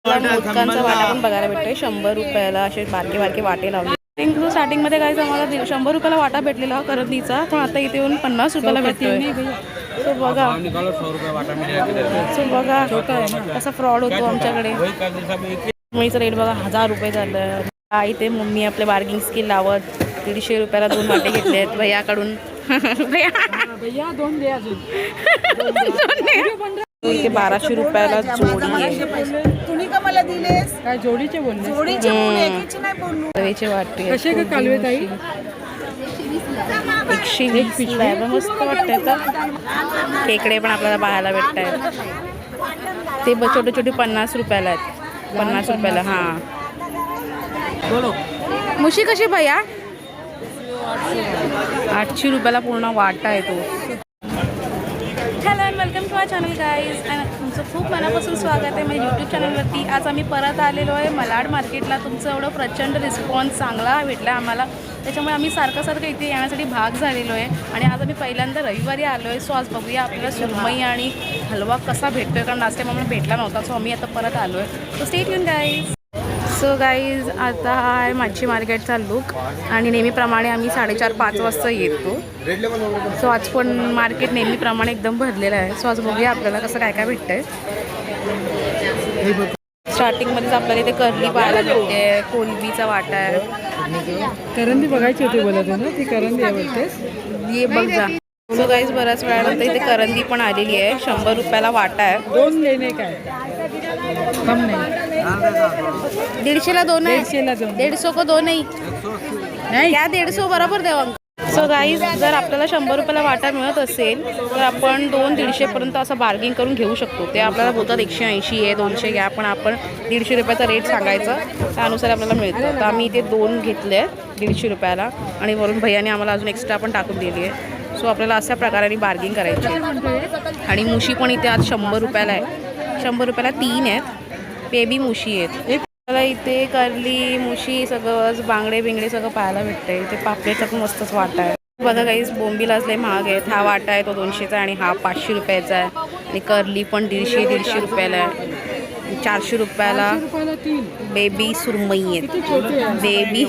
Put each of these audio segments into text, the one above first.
मोदकांचा वाटा पण बघायला भेटतोय 100 रुपयाला. असे बारके बारके वाटे लावले. स्टार्टिंगमध्ये काय आम्हाला 100 रुपयाला वाटा भेटलेला करंदीचा, पण आता इथे येऊन 50 रुपयाला भेटतोय. तो बघा कसा फ्रॉड होतो आमच्याकडे. मुळीचं रेट बघा 1000 रुपये झालं. इथे मम्मी आपले बार्गिंग स्किल लावत 150 रुपयाला 2 वाटे घेतले आहेत भैयाकडून. भैया 2 दे अजून. इथे 1200 रुपयाला जोडी आहे. तुम्ही का मला दिलेस? काय जोडीचे बोलले? जोडीचे बोलू, एकीचे नाही बोलू. रव्याचे वाटे कसे का कालवे ताई? 120 आहे. मस्त वाटतंय. तर खेकडे पण आपल्याला पाहायला भेटत आहेत. ते छोटे छोटे 50 रुपयाला आहेत. 50 रुपयाला. हां मुशी कशी भैया? 800 रुपयाला पूर्ण वाटा आहे तो. Hello and welcome to my channel guys. आणि तुमचं खूप मनापासून स्वागत आहे माझ्या यूट्यूब चॅनलवरती. आज आम्ही परत आलेलो आहे मलाड मार्केटला. तुमचं एवढं प्रचंड रिस्पॉन्स चांगला भेटला आम्हाला, त्याच्यामुळे आम्ही सारखं इथे येण्यासाठी भाग झालेलो आहे. आणि आज आम्ही पहिल्यांदा रविवारी आलो आहे. सो आज बघूया आपल्याला सुरमई आणि हलवा कसा भेटतोय, कारण लास्ट टाइम आम्हाला भेटला नव्हता. सो आम्ही आता परत आलो आहे. So stay tune guys. So guys आता आहे मच्छी मार्केटचा लुक. आणि नेहमीप्रमाणे आम्ही 4:30-5 वाजता येतो. सो आज पण मार्केट नेहमीप्रमाणे एकदम भरलेलं आहे. सो आज बघूया आपल्याला कसं काय काय भेटतंय. स्टार्टिंगमध्येच आपल्याला इथे करली पाहायला भेटते. कोलबीचा वाटा आहे. करंदी बघायची होती बोलत ना, ती करंदी आहे बोलतेस? ये बघ जा. सो गाईज बऱ्याच वेळानंतर इथे करंदी पण आलेली आहे. 100 रुपयाला वाटा आहे. 2 लेणे काय कम नाही. 150ला 2 आहे. 150ला 2. 150 को 2 नाही. क्या 150 बरोबर देवा. सो गाईज जर आपल्याला 100 रुपयाला वाटा मिळत असेल तर आपण 200-150 पर्यंत असं बार्गिंग करून घेऊ शकतो. ते आपल्याला बोलतात 180 आहे 200 घ्या, पण आपण 150 रुपयाचा रेट सांगायचा, त्यानुसार आपल्याला मिळतं. तर आम्ही इथे 2 घेतले आहेत 150 रुपयाला. आणि वरून भैयाने आम्हाला अजून एक्स्ट्रा पण टाकून दिली आहे. सो आपल्याला अशा प्रकारे बार्गिंग करायची. आणि मुशी पण इथे आज 100 रुपयाला आहे. 100 रुपयाला 3 आहेत. बेबी मुशी आहेत. मला इथे करली मुशी सगळं बांगडे बिंगडे सगळं पाहायला भेटतंय. इथे पापलेटचा पण मस्तच वाटा आहे. बघा काहीच बोंबील असले महाग आहेत. हा वाटा आहे तो 200चा आणि हा 500 रुपयाचा आहे. आणि करली पण 150 रुपयाला आहे. 400 रुपयाला बेबी सुरमई आहेत. बेबी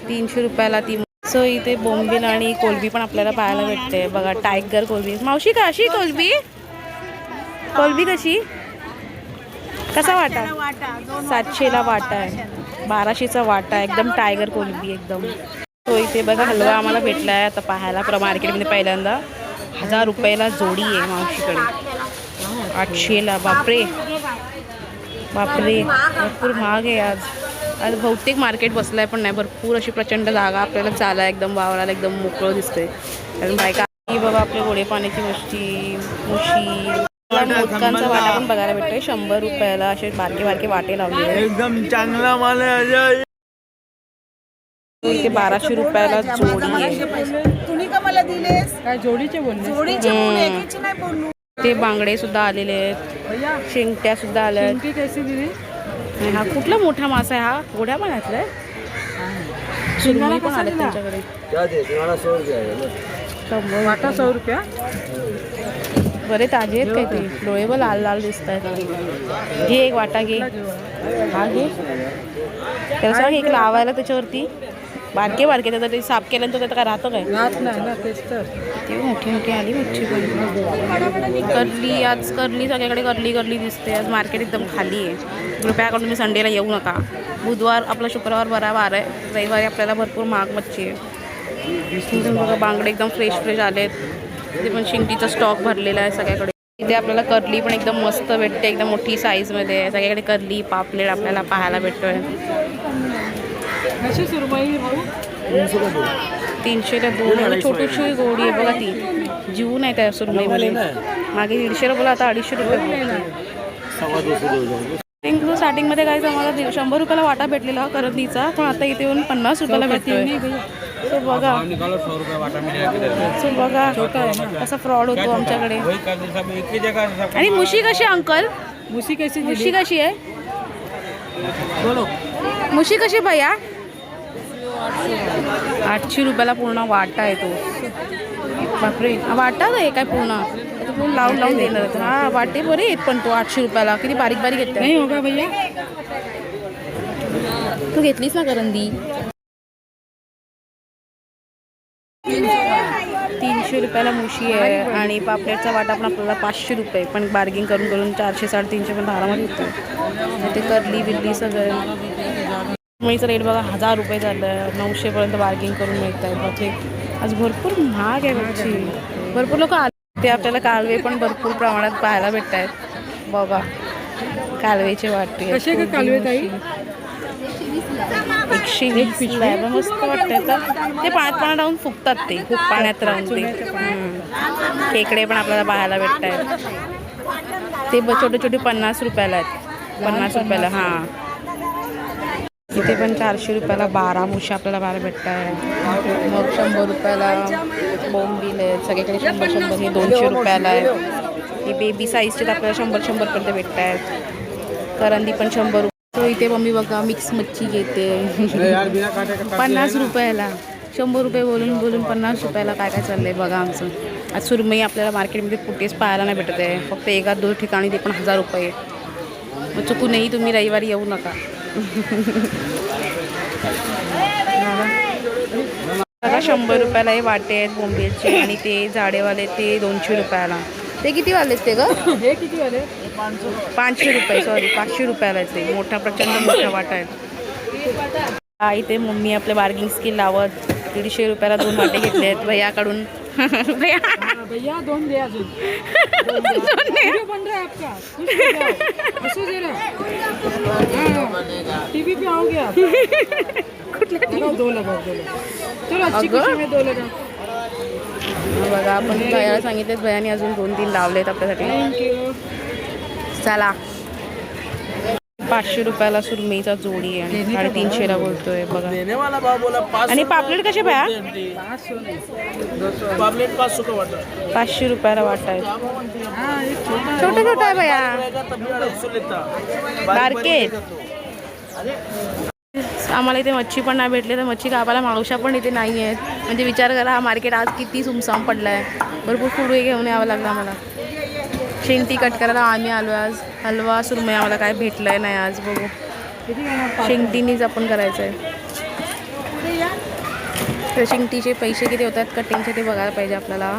300 रुपयाला ती. सो इथे बोंबील आणि कोलबी पण आपल्याला पाहायला भेटते. बघा टायगर कोलबी. मावशी कशी कोलबी? कोलबी कशी? कसा वाटा? 700ला वाटा आहे. 1200चा वाटा आहे. एकदम टायगर कोलबी एकदम. तो इथे बघा हलवा आम्हाला भेटला आहे आता पाहायला मार्केटमध्ये पहिल्यांदा. 1000 रुपयाला जोडी आहे मावशीकडे. 800ला. बापरे बापरे भरपूर महाग आहे आज. आज बहुतेक मार्केट बसलं आहे, पण नाही भरपूर अशी प्रचंड जागा आपल्याला चाला एकदम वावराला एकदम मोकळं दिसतंय. कारण बायका बघा आपले गोडे पाण्याची मुशी. मोदकांचा वाटा पण बघायला भेटतोय 100 रुपयाला. असे बारके बारके वाटे लावले एकदम चांगला माल आहे. इथे 1200 रुपयाला जोडी आहे. तुम्ही का मला दिलेस? काय जोडीचे बोलले? जोडीचे बोलू, एकीचे नाही बोलू. ते बांगडे सुद्धा आलेले आहेत. शेंगट्या सुद्धा आल्या आहेत. शेंगटी कशी दिली? हा कुठला मोठा मासा आहे हा? गोड्या पाण्यातला आहे. सुरमई पण आले त्यांच्याकडे. वाटा 100 रुपया. बरे ताजे आहेत काय ते. डोळे व लाल लाल दिसत आहेत. घे एक वाटा घे. हा घे. त्याला सांग एक लावायला त्याच्यावरती. बारके बारके त्याचं ते साफ केल्यानंतर त्याचं काय राहतं काय? राहत नाही ना, तेच तर. ते मोठी मोठी आली मच्छी पण. करली आज करली सगळ्याकडे करली दिसते. आज मार्केट एकदम खाली आहे. कृपया करून तुम्ही संडेला येऊ नका. बुधवार आपला शुक्रवार बरा वार आहे. रविवारी आपल्याला भरपूर महाग मच्छी आहे. बघा बांगडे एकदम फ्रेश आलेत. इथे पण शिंगटीचा स्टॉक भरलेला आहे सगळ्याकडे. इथे आपल्याला करली पण एकदम मस्त भेटते. एकदम मोठी साईजमध्ये सगळ्याकडे करली पापलेट आपल्याला पाहायला भेटतोय. कशी सुरमई भाऊ? 300ला 2. छोटीशी गोडी आहे बघा ती. जीव नाही त्या सुरमईमध्ये. मागे 150 रुपयाला आता 250 रुपये. स्टार्टिंगमध्ये काय आम्हाला 100 रुपयाला वाटा भेटलेला करंदीचा, पण आता इथे येऊन 50 रुपयाला भेटतोय. सो बघा कसा फ्रॉड होतो आमच्याकडे. आणि मुशी कशी अंकल? मुशी कशी? मुशी कशी आहे? मुशी कशी भैया? 800 रुपयाला पूर्ण वाटा आहे तो. बापरे वाटा आहे काय पूर्ण? लावून देणार आहेत. हा वाटे बरे आहेत पण तो 800 रुपयाला किती बारीक बारीक येते. नाही होगा भैया. तू घेतलीस ना करंदी. 300 रुपयाला मुशी आहे आणि पापलेटचा वाटा पण आपल्याला 500 रुपये. पण बार्गिंग करून करून 400-350 पण आरामात येतो. ते करली बिरली सगळं. मुळीचा रेट बघा 1000 रुपये झालं. 900पर्यंत बार्गिंग करून मिळत आहे. बापरे आज भरपूर महाग आहे मच्छी. भरपूर लोक आले ते आपल्याला कालवे पण भरपूर प्रमाणात पाहायला भेटत आहेत. बघा कालवेचे वाटे कसे का कालवे ताई? 120 मस्त वाटतं. तर ते पाण्यात राहून फुगतात. ते खूप पाण्यात राहून ते खेकडे पण आपल्याला पाहायला भेटत आहेत. ते छोटे छोटे 50 रुपयाला आहेत. 50 रुपयाला. हां इथे पण 400 रुपयाला 12 मुशी आपल्याला पाहायला भेटत आहे. मग 100 रुपयाला बोंबील आहेत. सगळीकडे 100 हे 200 रुपयाला आहे. हे बेबी साईजचे आपल्याला 100 पर्यंत भेटत आहेत. करंदी पण 100 रुपये. तो इथे मम्मी बघा मिक्स मच्छी घेते 50 रुपयाला. 100 रुपये बोलून बोलून 50 रुपयाला काय काय चाललंय बघा आमचं. आज सुरमई आपल्याला मार्केटमध्ये कुठेच पाहायला नाही भेटत आहे. फक्त 1-2 ठिकाणी ते पण 1000 रुपये. मग चुकूनही तुम्ही रविवारी येऊ नका. बघा 100 रुपयाला हे वाटे आहेत बोंबीलचे आणि ते जाडेवाले ते 200 रुपयाला. ते किती वाले ते ग? हे किती वाले? 500 रुपये. सॉरी 500 रुपयाला ते मोठा प्रचंड मोठा वाटा आहे. इथे मम्मी आपले बार्गिंग स्किल लावत 150 रुपयाला 2 वाटे घेतले आहेत भैयाकडून. भैया 2 दे अजून. वीडियो बन रहा है आपका. खुश दे रहा. टीवी पे आओगे आप. लगाओ 2 लगाओ. चलो अच्छी खुशी में 2 लगाओ. बघा आपण भैयाला सांगितलेत. भैयाने अजून 2-3 लावलेत आपल्यासाठी. चला 500 रुपयाला सुरमईचा जोडी आहे. 350ला बोलतोय बघा. आणि पापलेट कसे भया? पापलेट 500 का वाटा. 500 रुपयाला वाटा आहे. छोटा छोटा आहे भया. बारके आम्हाला इथे मच्छी पण नाही भेटले. तर मच्छी कापायला मावशा पण इथे नाही आहेत. म्हणजे विचार करा हा मार्केट आज किती सुमसाम पडला आहे. भरपूर फुडवे घेऊन यावं लागलं आम्हाला. शेंगटी कट करायला आम्ही आलो आज. हलवा सुरमई आम्हाला काय भेटलं आहे नाही आज. बघू शेंगटीनीच आपण करायचं आहे. तर शेंगटीचे पैसे किती होतात कटिंगचे ते बघायला पाहिजे आपल्याला.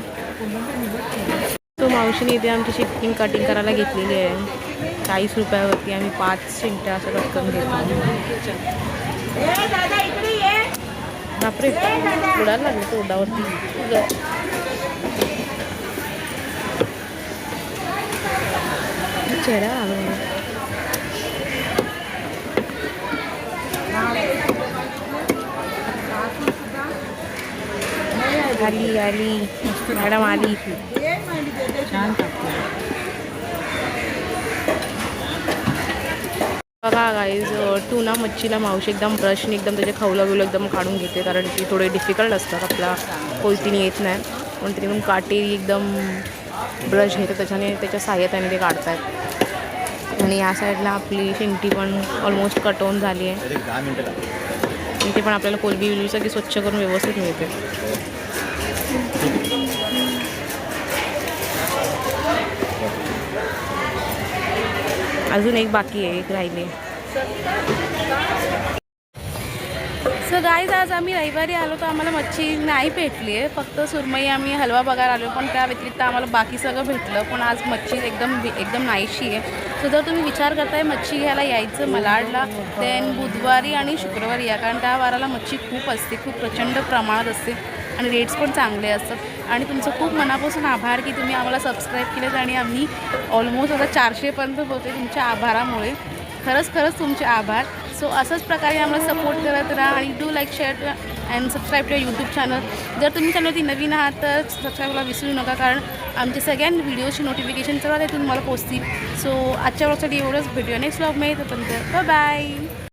तो मावशीने इथे आमची शेंगटिंग कटिंग करायला घेतलेली आहे. 40 रुपयावरती आम्ही 5 शेंगट्या असं कट करून घेतो. बापरे उडायला लागले तोंडावरती. चेहरा आली आली मॅडम आली. छान. बघा गाईज टुना मच्छीला मावशी एकदम ब्रशने एकदम त्याचे खवलं बिवलं एकदम काढून घेते. कारण ती थोडे डिफिकल्ट असतात. आपला कोयतीने येत नाही. पण तरी पण काटेरी एकदम ब्रश घेते त्याच्याने त्याच्या सहाय्यताने ते काढतात. आणि या साईडला आपली शेंगटी पण ऑलमोस्ट कटवून झाली आहे. इथे पण आपल्याला कोलबी बिलबी सगळी स्वच्छ करून व्यवस्थित मिळते. अजून एक बाकी आहे. एक राहिले. सो गाईज आज आम्ही रविवारी आलो तर आम्हाला मच्छी नाही भेटली आहे. फक्त सुरमई आम्ही हलवा बघायला आलो. पण त्या व्यतिरिक्त आम्हाला बाकी सगळं भेटलं. पण आज मच्छी एकदम नाहीशी आहे. सो जर तुम्ही विचार करताय मच्छी घ्यायला यायचं मलाडला देन बुधवारी आणि शुक्रवारी या. कारण त्या वाराला मच्छी खूप असते. खूप प्रचंड प्रमाणात असते आणि रेट्स पण चांगले असतात. आणि तुमचं खूप मनापासून आभार की तुम्ही आम्हाला सबस्क्राईब केलेत आणि आम्ही ऑलमोस्ट आता 400पर्यंत होते तुमच्या आभारामुळे. खरंच तुमचे आभार. सो असंच प्रकारे आम्हाला सपोर्ट करत राहा आणि do like share and subscribe to YouTube channel. जर तुम्ही चॅनलवरती नवीन आहात तर सबस्क्राईबला विसरू नका. कारण आमच्या सगळ्या व्हिडिओची नोटिफिकेशन सर्वात तुम्हाला पोचतील. सो आजच्या ब्लॉगसाठी एवढंच. भेटूया नेक्स्ट ब्लॉगमध्ये. तोपर्यंत बाय बाय.